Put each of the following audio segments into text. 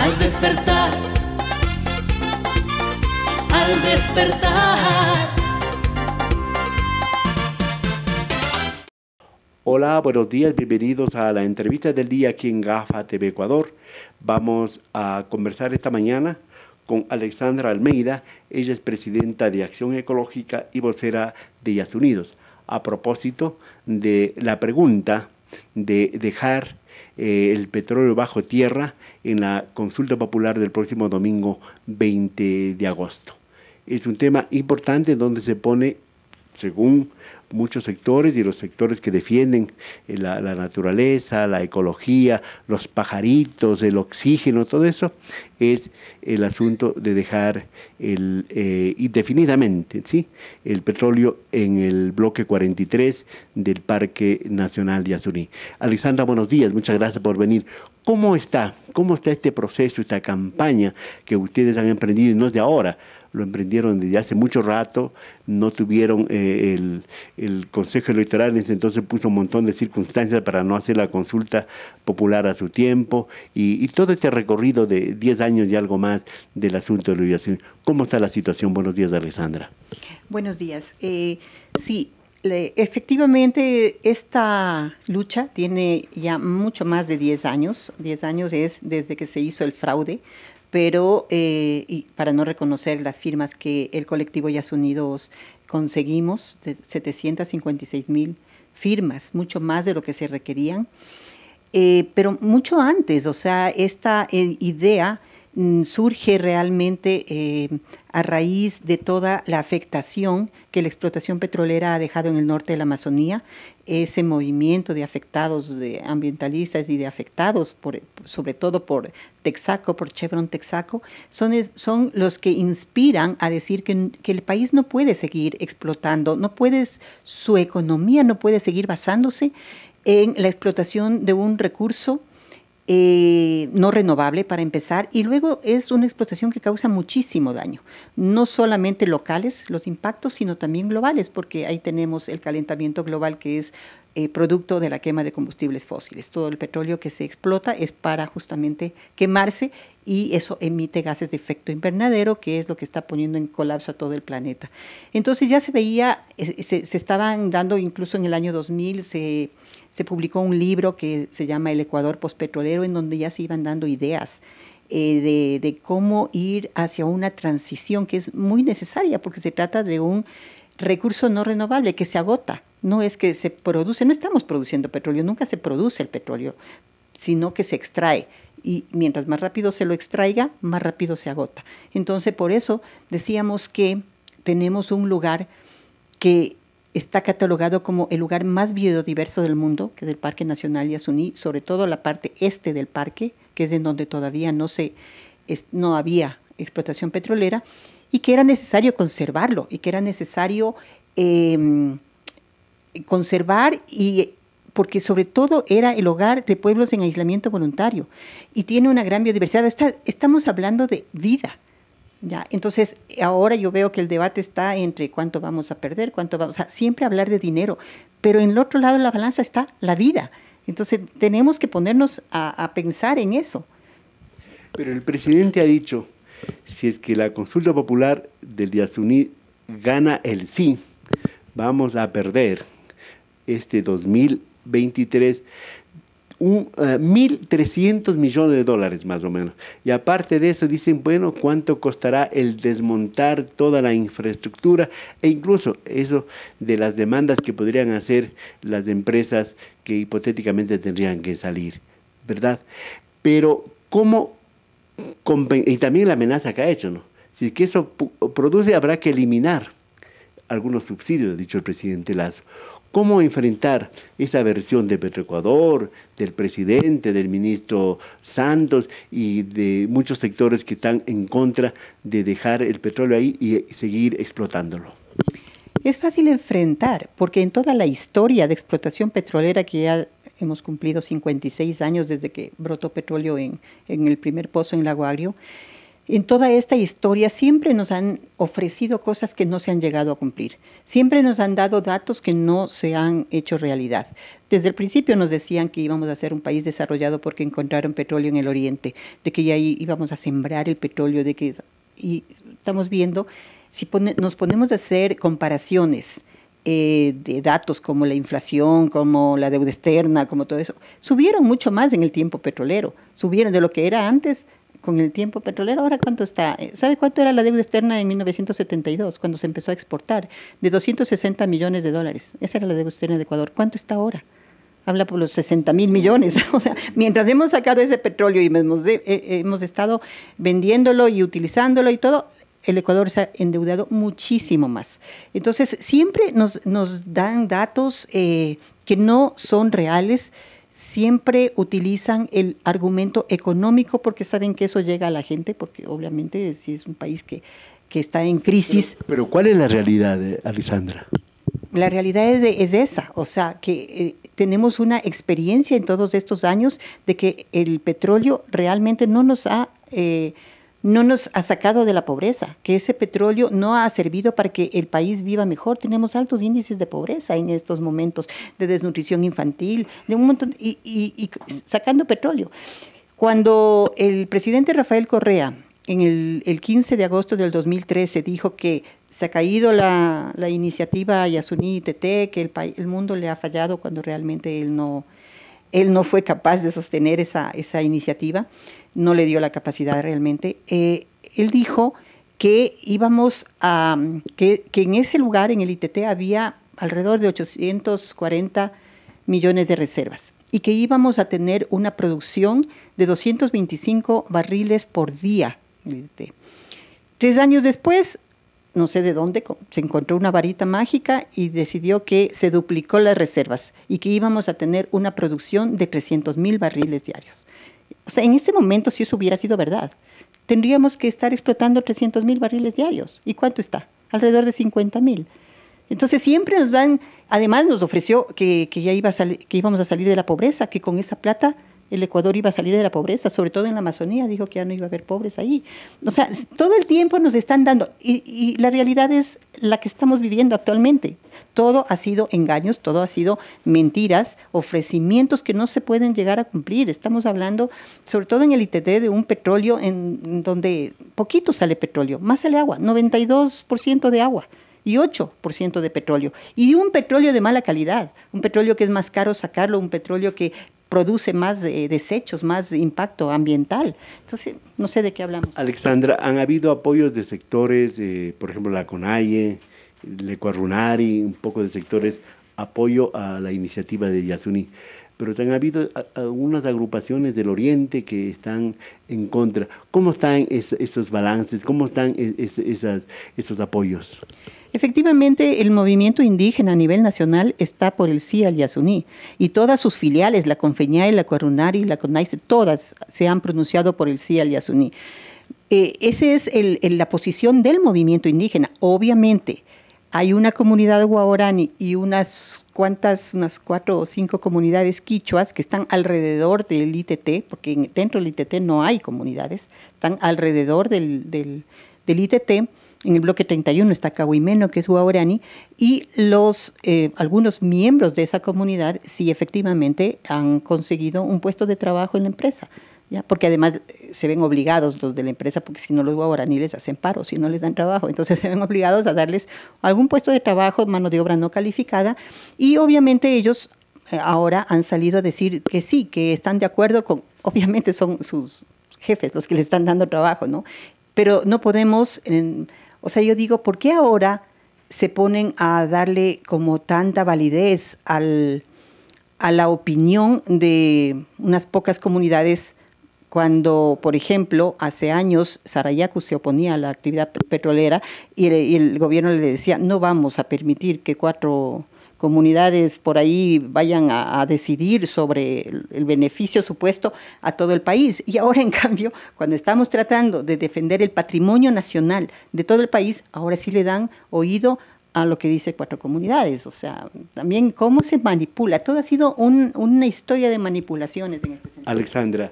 al despertar, al despertar. Hola, buenos días, bienvenidos a la entrevista del día aquí en GAFA TV Ecuador. Vamos a conversar esta mañana con Alexandra Almeida. Ella es presidenta de Acción Ecológica y vocera de Yasunidos, a propósito de la pregunta de dejar el petróleo bajo tierra en la consulta popular del próximo domingo 20 de agosto. Es un tema importante donde se pone, según muchos sectores y los sectores que defienden la naturaleza, la ecología, los pajaritos, el oxígeno, todo eso, es el asunto de dejar indefinidamente, ¿sí?, el petróleo en el bloque 43 del Parque Nacional Yasuní. Alexandra, buenos días, muchas gracias por venir. ¿Cómo está este proceso, esta campaña que ustedes han emprendido? Y no es de ahora, lo emprendieron desde hace mucho rato, no tuvieron el Consejo Electoral en ese entonces puso un montón de circunstancias para no hacer la consulta popular a su tiempo, y todo este recorrido de 10 años y algo más del asunto de la Yasuní. ¿Cómo está la situación? Buenos días, Alexandra. Buenos días. Sí, efectivamente esta lucha tiene ya mucho más de 10 años. 10 años es desde que se hizo el fraude, pero y para no reconocer las firmas que el colectivo Yasunidos conseguimos, 756,000 firmas, mucho más de lo que se requerían, pero mucho antes, o sea, esta idea surge realmente a raíz de toda la afectación que la explotación petrolera ha dejado en el norte de la Amazonía. Ese movimiento de afectados, de ambientalistas y de afectados, sobre todo por Texaco, por Chevron Texaco, son los que inspiran a decir que el país no puede seguir explotando, su economía no puede seguir basándose en la explotación de un recurso no renovable, para empezar, y luego es una explotación que causa muchísimo daño, no solamente locales los impactos, sino también globales, porque ahí tenemos el calentamiento global, que es producto de la quema de combustibles fósiles. Todo el petróleo que se explota es para justamente quemarse, y eso emite gases de efecto invernadero, que es lo que está poniendo en colapso a todo el planeta. Entonces ya se veía, se estaban dando, incluso en el año 2000 se publicó un libro que se llama El Ecuador Postpetrolero, en donde ya se iban dando ideas de cómo ir hacia una transición que es muy necesaria, porque se trata de un recurso no renovable que se agota. No es que se produce, no estamos produciendo petróleo, nunca se produce el petróleo, sino que se extrae. Y mientras más rápido se lo extraiga, más rápido se agota. Entonces, por eso decíamos que tenemos un lugar que está catalogado como el lugar más biodiverso del mundo, que es el Parque Nacional Yasuní, sobre todo la parte este del parque, que es en donde todavía no había explotación petrolera, y que era necesario conservarlo, y que era necesario conservar, porque sobre todo era el hogar de pueblos en aislamiento voluntario, y tiene una gran biodiversidad. Estamos hablando de vida. Ya, entonces, ahora yo veo que el debate está entre cuánto vamos a perder, siempre hablar de dinero, pero en el otro lado de la balanza está la vida. Entonces, tenemos que ponernos a pensar en eso. Pero el presidente ha dicho, si es que la consulta popular del Yasuní gana el sí, vamos a perder este 2023 $1.300 millones más o menos. Y aparte de eso dicen, bueno, ¿cuánto costará el desmontar toda la infraestructura? E incluso eso de las demandas que podrían hacer las empresas que hipotéticamente tendrían que salir, ¿verdad? Pero ¿cómo? Y también la amenaza que ha hecho, ¿no? Si es que eso produce, habrá que eliminar algunos subsidios, ha dicho el presidente Lazo. ¿Cómo enfrentar esa versión de Petroecuador, del presidente, del ministro Santos y de muchos sectores que están en contra de dejar el petróleo ahí y seguir explotándolo? Es fácil enfrentar, porque en toda la historia de explotación petrolera, que ya hemos cumplido 56 años desde que brotó petróleo en el primer pozo en Lago Agrio, en toda esta historia siempre nos han ofrecido cosas que no se han llegado a cumplir. Siempre nos han dado datos que no se han hecho realidad. Desde el principio nos decían que íbamos a ser un país desarrollado porque encontraron petróleo en el oriente, de que ya íbamos a sembrar el petróleo, y estamos viendo, si nos ponemos a hacer comparaciones de datos como la inflación, como la deuda externa, como todo eso, subieron mucho más en el tiempo petrolero, subieron de lo que era antes. Con el tiempo petrolero, ¿ahora cuánto está? ¿Sabe cuánto era la deuda externa en 1972, cuando se empezó a exportar? De 260 millones de dólares. Esa era la deuda externa de Ecuador. ¿Cuánto está ahora? Habla por los 60.000 millones. O sea, mientras hemos sacado ese petróleo y hemos estado vendiéndolo y utilizándolo y todo, el Ecuador se ha endeudado muchísimo más. Entonces, siempre nos dan datos que no son reales. Siempre utilizan el argumento económico porque saben que eso llega a la gente, porque obviamente si es un país que está en crisis. Pero ¿cuál es la realidad, Alexandra? La realidad es esa, o sea, que tenemos una experiencia en todos estos años de que el petróleo realmente no nos ha sacado de la pobreza, que ese petróleo no ha servido para que el país viva mejor. Tenemos altos índices de pobreza en estos momentos, de desnutrición infantil, de un montón, y sacando petróleo. Cuando el presidente Rafael Correa, en el 15 de agosto del 2013, dijo que se ha caído la iniciativa Yasuní-ITT, que el mundo le ha fallado cuando realmente él no fue capaz de sostener esa iniciativa, no le dio la capacidad realmente. Él dijo que que en ese lugar, en el ITT, había alrededor de 840 millones de reservas y que íbamos a tener una producción de 225 barriles por día en el ITT. 3 años después, no sé de dónde, se encontró una varita mágica y decidió que se duplicó las reservas y que íbamos a tener una producción de 300.000 barriles diarios. O sea, en este momento, si eso hubiera sido verdad, tendríamos que estar explotando 300.000 barriles diarios. ¿Y cuánto está? Alrededor de 50.000. Entonces, siempre nos dan, además nos ofreció que íbamos a salir de la pobreza, que con esa plata el Ecuador iba a salir de la pobreza, sobre todo en la Amazonía, dijo que ya no iba a haber pobres ahí. O sea, todo el tiempo nos están dando, y la realidad es la que estamos viviendo actualmente. Todo ha sido engaños, todo ha sido mentiras, ofrecimientos que no se pueden llegar a cumplir. Estamos hablando, sobre todo en el ITT, de un petróleo en donde poquito sale petróleo, más sale agua, 92% de agua y 8% de petróleo. Y un petróleo de mala calidad, un petróleo que es más caro sacarlo, un petróleo que produce más desechos, más impacto ambiental. Entonces, no sé de qué hablamos. Alexandra, han habido apoyos de sectores, por ejemplo, la CONAIE, el Ecuarunari, un poco de sectores, apoyo a la iniciativa de Yasuní. Pero han habido algunas agrupaciones del Oriente que están en contra. ¿Cómo están esos balances? ¿Cómo están esos apoyos? Efectivamente, el movimiento indígena a nivel nacional está por el sí al Yasuní y todas sus filiales, la Confeñay, la Ecuarunari, la CONAIE, todas se han pronunciado por el sí al Yasuní. Esa es la posición del movimiento indígena. Obviamente, hay una comunidad guaorani y unas 4 o 5 comunidades quichuas que están alrededor del ITT, porque dentro del ITT no hay comunidades, están alrededor del ITT. En el bloque 31 está Cahuimeno, que es guaorani, y algunos miembros de esa comunidad sí efectivamente han conseguido un puesto de trabajo en la empresa, ¿ya? Porque además se ven obligados los de la empresa, porque si no los guaorani les hacen paro, si no les dan trabajo, entonces se ven obligados a darles algún puesto de trabajo, mano de obra no calificada, y obviamente ellos ahora han salido a decir que sí, que están de acuerdo con, obviamente son sus jefes los que les están dando trabajo, ¿no? Pero no podemos... O sea, yo digo, ¿por qué ahora se ponen a darle como tanta validez a la opinión de unas pocas comunidades cuando, por ejemplo, hace años Sarayaku se oponía a la actividad petrolera y el gobierno le decía, no vamos a permitir que 4 comunidades por ahí vayan a decidir sobre el beneficio supuesto a todo el país. Y ahora, en cambio, cuando estamos tratando de defender el patrimonio nacional de todo el país, ahora sí le dan oído a lo que dice 4 comunidades. O sea, también cómo se manipula. Todo ha sido una historia de manipulaciones en este sentido. Alexandra,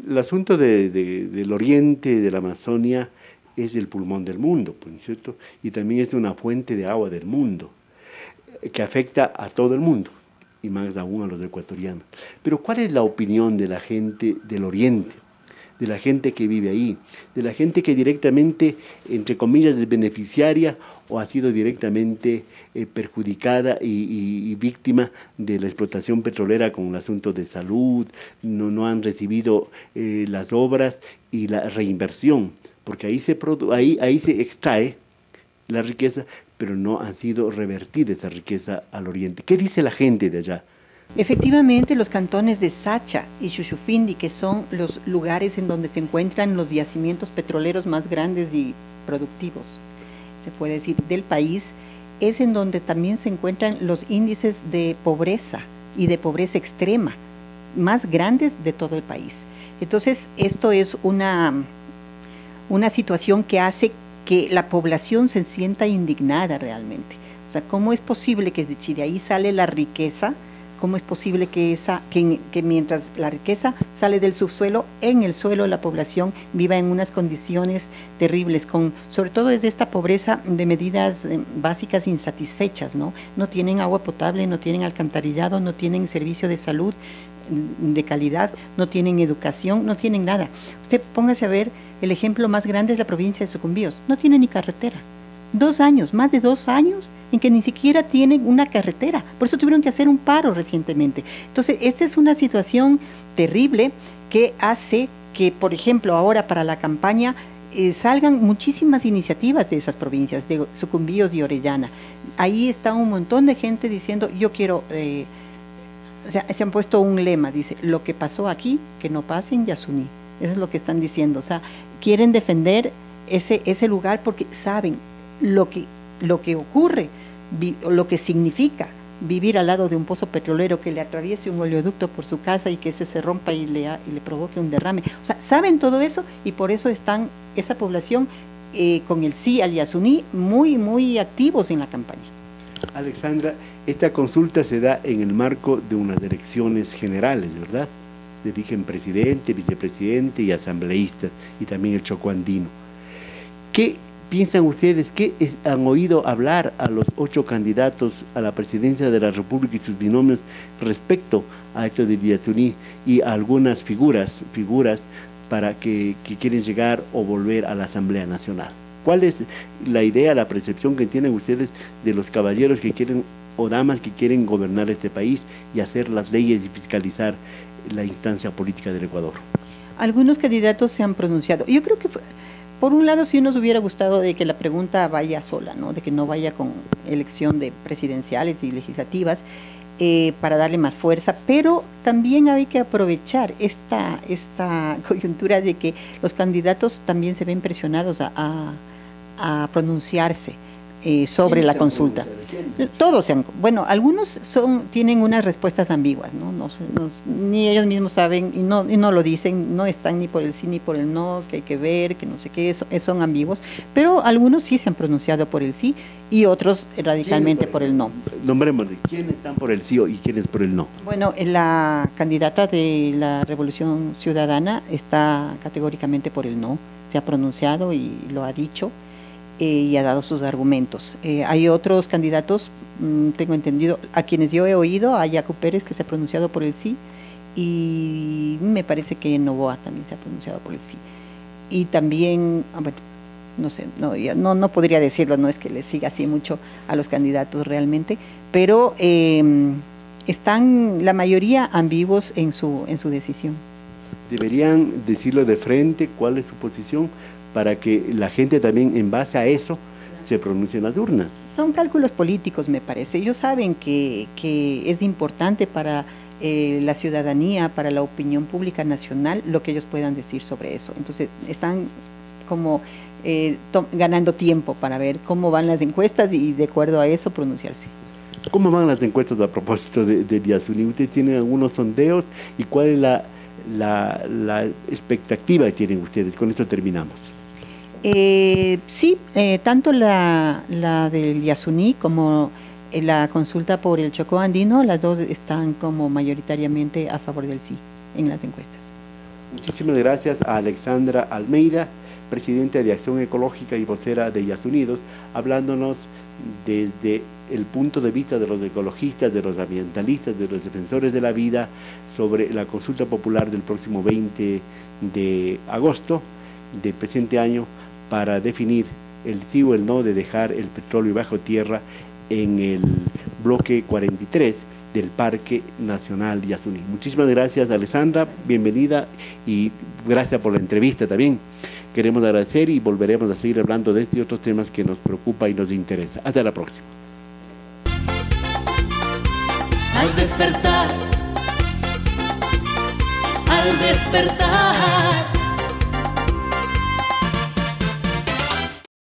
el asunto del oriente, de la Amazonia, es el pulmón del mundo, ¿no es cierto? Y también es una fuente de agua del mundo, que afecta a todo el mundo, y más aún a los ecuatorianos. Pero ¿cuál es la opinión de la gente del oriente, de la gente que vive ahí, de la gente que directamente, entre comillas, es beneficiaria o ha sido directamente perjudicada y víctima de la explotación petrolera con el asunto de salud, no han recibido las obras y la reinversión? Porque ahí se extrae la riqueza, pero no han sido revertida esa riqueza al oriente. ¿Qué dice la gente de allá? Efectivamente, los cantones de Sacha y Chuchufindi, que son los lugares en donde se encuentran los yacimientos petroleros más grandes y productivos, se puede decir, del país, es en donde también se encuentran los índices de pobreza y de pobreza extrema más grandes de todo el país. Entonces, esto es una situación que hace que la población se sienta indignada realmente. O sea, ¿cómo es posible que si de ahí sale la riqueza, cómo es posible que mientras la riqueza sale del subsuelo, en el suelo la población viva en unas condiciones terribles, sobre todo desde esta pobreza de medidas básicas insatisfechas, ¿no? No tienen agua potable, no tienen alcantarillado, no tienen servicio de salud de calidad, no tienen educación, no tienen nada. Usted póngase a ver, el ejemplo más grande es la provincia de Sucumbíos, no tiene ni carretera. 2 años, más de 2 años en que ni siquiera tienen una carretera, por eso tuvieron que hacer un paro recientemente. Entonces, esta es una situación terrible que hace que, por ejemplo, ahora para la campaña salgan muchísimas iniciativas de esas provincias, de Sucumbíos y Orellana. Ahí está un montón de gente diciendo, yo quiero... se han puesto un lema, dice, lo que pasó aquí, que no pase en Yasuní. Eso es lo que están diciendo, o sea, quieren defender ese lugar porque saben lo que ocurre, lo que significa vivir al lado de un pozo petrolero, que le atraviese un oleoducto por su casa y que ese se rompa y le provoque un derrame. O sea, saben todo eso y por eso están esa población con el sí al Yasuní muy, muy activos en la campaña. Alexandra, esta consulta se da en el marco de unas elecciones generales, ¿verdad? Eligen presidente, vicepresidente y asambleístas, y también el Chocó andino. ¿Qué piensan ustedes? ¿Qué han oído hablar a los 8 candidatos a la presidencia de la República y sus binomios respecto a esto de Yasuní y a algunas figuras para que quieren llegar o volver a la Asamblea Nacional? ¿Cuál es la idea, la percepción que tienen ustedes de los caballeros que quieren o damas que quieren gobernar este país y hacer las leyes y fiscalizar la instancia política del Ecuador? Algunos candidatos se han pronunciado. Yo creo que, por un lado, sí nos hubiera gustado de que la pregunta vaya sola, ¿no? De que no vaya con elección de presidenciales y legislativas para darle más fuerza, pero también hay que aprovechar esta coyuntura de que los candidatos también se ven presionados a pronunciarse sobre la consulta. Todos bueno, algunos tienen unas respuestas ambiguas, ¿no? Ni ellos mismos saben y no lo dicen, no están ni por el sí ni por el no, que hay que ver, que no sé qué, son ambiguos, pero algunos sí se han pronunciado por el sí y otros radicalmente por el no. Nombrémosle, ¿quiénes están por el sí y quiénes por el no? Bueno, la candidata de la Revolución Ciudadana está categóricamente por el no, se ha pronunciado y lo ha dicho. Y ha dado sus argumentos. Hay otros candidatos, tengo entendido, a quienes yo he oído, a Yacu Pérez, que se ha pronunciado por el sí, y me parece que Novoa también se ha pronunciado por el sí. Y también, bueno, no sé, no podría decirlo, no es que le siga así mucho a los candidatos realmente, pero están la mayoría ambiguos en su decisión. Deberían decirlo de frente, cuál es su posición, para que la gente también en base a eso se pronuncie en las urnas. Son cálculos políticos, me parece. Ellos saben que es importante para la ciudadanía, para la opinión pública nacional, lo que ellos puedan decir sobre eso. Entonces, están como ganando tiempo para ver cómo van las encuestas y de acuerdo a eso pronunciarse. ¿Cómo van las encuestas a propósito de Yasuní? ¿Ustedes tienen algunos sondeos y cuál es la expectativa que tienen ustedes? Con esto terminamos. Sí, tanto la del Yasuní como la consulta por el Chocó andino, las dos están como mayoritariamente a favor del sí en las encuestas. Muchísimas gracias a Alexandra Almeida, presidenta de Acción Ecológica y vocera de Yasunidos, hablándonos desde el punto de vista de los ecologistas, de los ambientalistas, de los defensores de la vida, sobre la consulta popular del próximo 20 de agosto del presente año para definir el sí o el no de dejar el petróleo bajo tierra en el bloque 43 del Parque Nacional Yasuní. Muchísimas gracias, Alessandra, bienvenida y gracias por la entrevista también. Queremos agradecer y volveremos a seguir hablando de estos y otros temas que nos preocupa y nos interesa. Hasta la próxima. Al despertar, al despertar.